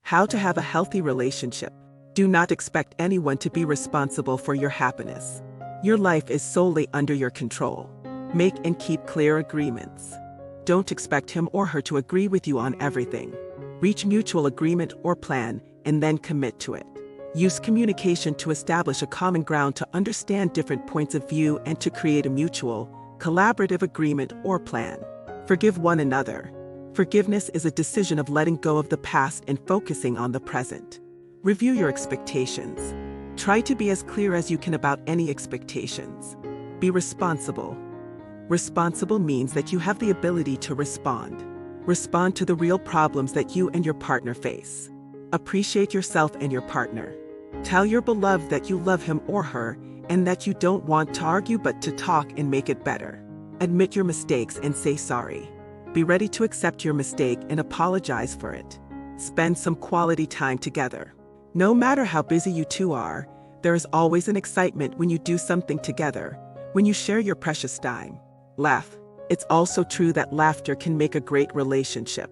How to have a healthy relationship. Do not expect anyone to be responsible for your happiness. Your life is solely under your control. Make and keep clear agreements. Don't expect him or her to agree with you on everything. Reach mutual agreement or plan, and then commit to it. Use communication to establish a common ground to understand different points of view and to create a mutual, collaborative agreement or plan. Forgive one another. Forgiveness is a decision of letting go of the past and focusing on the present. Review your expectations. Try to be as clear as you can about any expectations. Be responsible. Responsible means that you have the ability to respond. Respond to the real problems that you and your partner face. Appreciate yourself and your partner. Tell your beloved that you love him or her and that you don't want to argue but to talk and make it better. Admit your mistakes and say sorry. Be ready to accept your mistake and apologize for it. Spend some quality time together. No matter how busy you two are, there is always an excitement when you do something together, when you share your precious time. Laugh. It's also true that laughter can make a great relationship.